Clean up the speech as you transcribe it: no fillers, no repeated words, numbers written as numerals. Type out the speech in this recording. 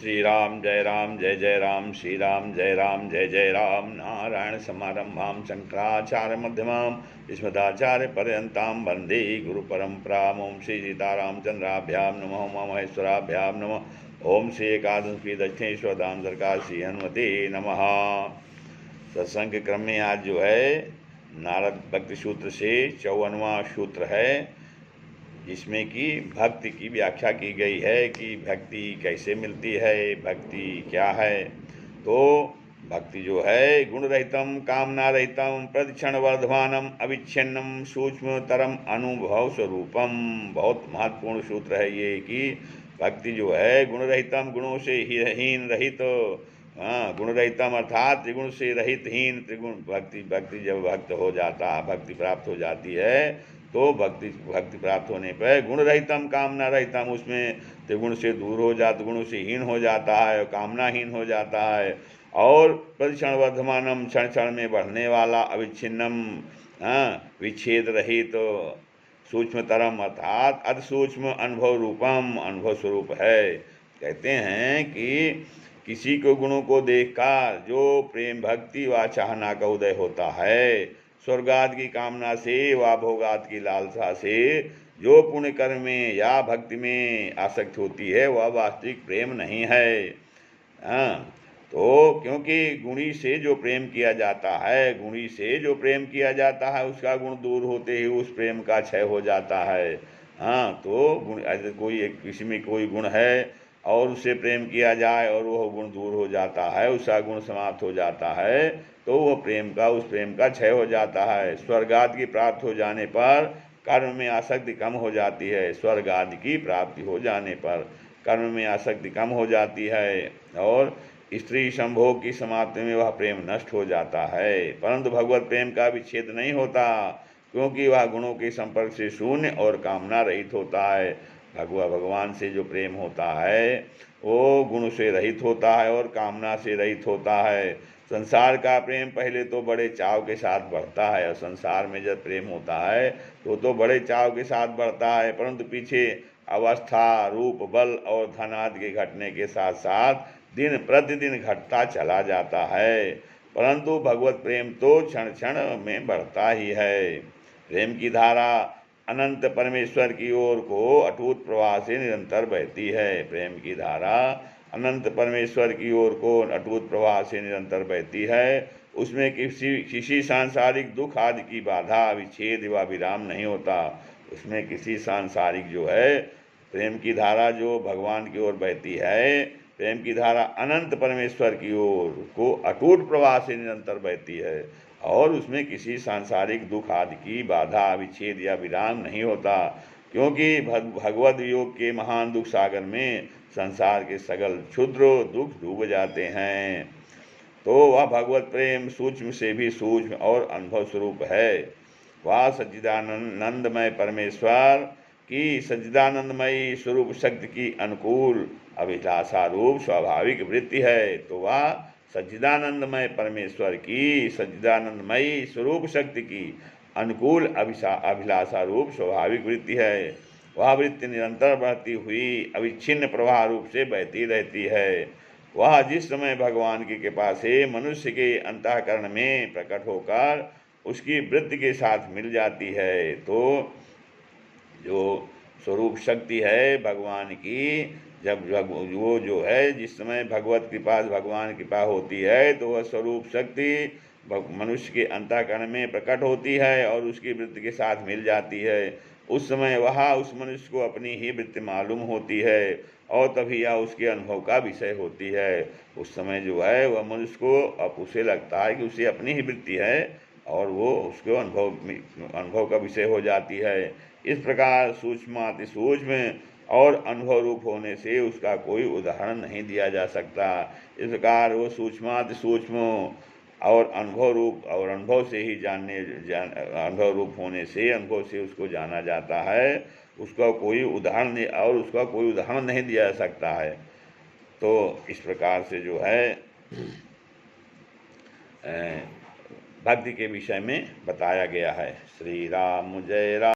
श्री राम जय जय राम श्री राम जय जय राम। नारायण समारंभां शंकराचार्य मध्यमां अस्मदाचार्य पर्यन्तां वन्दे गुरु परंपराम्। ओम श्री सीतारामचंद्राभ्यां नमः उमा महेश्वराभ्यां नमः। ओम श्री एकादशी दक्षिणेश्वर धाम सरकार श्री हनुमते नमः। सत्संग क्रम में आज जो है नारद भक्ति सूत्र से 54वां सूत्र है, जिसमें कि भक्ति की व्याख्या की गई है कि भक्ति कैसे मिलती है, भक्ति क्या है। तो भक्ति जो है गुण रहितम कामना रहितम प्रतिक्षण वर्धमानम अविच्छिन्नम सूक्ष्मतरम अनुभव स्वरूपम। बहुत महत्वपूर्ण सूत्र है ये कि भक्ति जो है गुण रहितम, गुणों से हीन रहित, गुण रहितम अर्थात त्रिगुण से रहित हीन त्रिगुण। भक्ति जब भक्त हो जाता है, भक्ति प्राप्त हो जाती है, तो भक्ति प्राप्त होने पर गुण रहितम कामना रहितम, उसमें त्रिगुण से दूर हो जाता, गुणों से हीन हो जाता है, कामनाहीन हो जाता है। और प्रतिक्षण वर्धमानम, क्षण क्षण में बढ़ने वाला, अविच्छिन्नम विच्छेद रहित, सूक्ष्मतरम अर्थात अति सूक्ष्म अनुभव रूपम, अनुभव स्वरूप है। कहते हैं कि किसी को गुणों को देखकर जो प्रेम भक्ति व चाहना का उदय होता है, स्वर्गाद की कामना से व भोगाद की लालसा से जो पुण्य कर्म में या भक्ति में आसक्त होती है, वह वास्तविक प्रेम नहीं है। तो क्योंकि गुणी से जो प्रेम किया जाता है, गुणी से जो प्रेम किया जाता है, उसका गुण दूर होते ही उस प्रेम का क्षय हो जाता है। तो गुण कोई किसी में कोई गुण है और उससे प्रेम किया जाए और वह गुण दूर हो जाता है, उसका गुण समाप्त हो जाता है, तो वह उस प्रेम का क्षय हो जाता है। स्वर्गादि की प्राप्त हो जाने पर कर्म में आसक्ति कम हो जाती है, स्वर्ग आदि की प्राप्ति हो जाने पर कर्म में आसक्ति कम हो जाती है और स्त्री संभोग की समाप्ति में वह प्रेम नष्ट हो जाता है। परंतु भगवत प्रेम का विच्छेद नहीं होता, क्योंकि वह गुणों के संपर्क से शून्य और कामना रहित होता है। भगवान से जो प्रेम होता है वो गुण से रहित होता है और कामना से रहित होता है। संसार का प्रेम पहले तो बड़े चाव के साथ बढ़ता है, और संसार में जब प्रेम होता है तो बड़े चाव के साथ बढ़ता है, परंतु पीछे अवस्था, रूप, बल और धन आदि के घटने के साथ साथ दिन प्रतिदिन घटता चला जाता है। परंतु भगवत प्रेम तो क्षण क्षण में बढ़ता ही है। प्रेम की धारा अनंत परमेश्वर की ओर को अटूट प्रवाह से निरंतर बहती है। प्रेम की धारा अनंत परमेश्वर की ओर को अटूट प्रवाह से निरंतर बहती है। उसमें किसी सांसारिक दुख आदि की बाधा, विच्छेद व विराम नहीं होता। उसमें किसी सांसारिक जो है प्रेम की धारा जो भगवान की ओर बहती है, प्रेम की धारा अनंत परमेश्वर की ओर को अटूट प्रवाह से निरंतर बहती है और उसमें किसी सांसारिक दुख आदि की बाधा, विच्छेद या विराम नहीं होता, क्योंकि भगवद योग के महान दुख सागर में संसार के सगल क्षुद्र दुख डूब जाते हैं। तो वह भगवत प्रेम सूक्ष्म से भी सूक्ष्म और अनुभव स्वरूप है। वह सच्चिदानंदमय परमेश्वर की सच्चिदानंदमयी स्वरूप शक्ति की अनुकूल अभिलाषा रूप स्वाभाविक वृत्ति है। तो वह सच्चिदानंदमय परमेश्वर की सच्चिदानंदमयी स्वरूप शक्ति की अनुकूल अभिलाषा रूप स्वाभाविक वृत्ति है। वह वृत्ति निरंतर बढ़ती हुई अविच्छिन्न प्रवाह रूप से बहती रहती है। वह जिस समय भगवान की कृपा से मनुष्य के अंतःकरण में प्रकट होकर उसकी वृत्ति के साथ मिल जाती है, तो जो स्वरूप शक्ति है भगवान की, जब वो जो है जिस समय भगवत कृपा भगवान कृपा होती है, तो वह स्वरूप शक्ति मनुष्य के अंतःकरण में प्रकट होती है और उसकी वृत्ति के साथ मिल जाती है। उस समय वह उस मनुष्य को अपनी ही वृत्ति मालूम होती है और तभी यह उसके अनुभव का विषय होती है। उस समय जो है वह मनुष्य को अब उसे लगता है कि उसे अपनी ही वृत्ति है और वो उसको अनुभव का विषय हो जाती है। इस प्रकार सूक्ष्माति सूक्ष्म और अनुभव रूप होने से उसका कोई उदाहरण नहीं दिया जा सकता। इस प्रकार वो सूक्ष्माति सूक्ष्म और अनुभव रूप और अनुभव से ही अनुभव रूप होने से अनुभव से उसको जाना जाता है। उसका कोई उदाहरण नहीं दिया जा सकता है। तो इस प्रकार से जो है भक्ति के विषय में बताया गया है। श्री राम जय राम।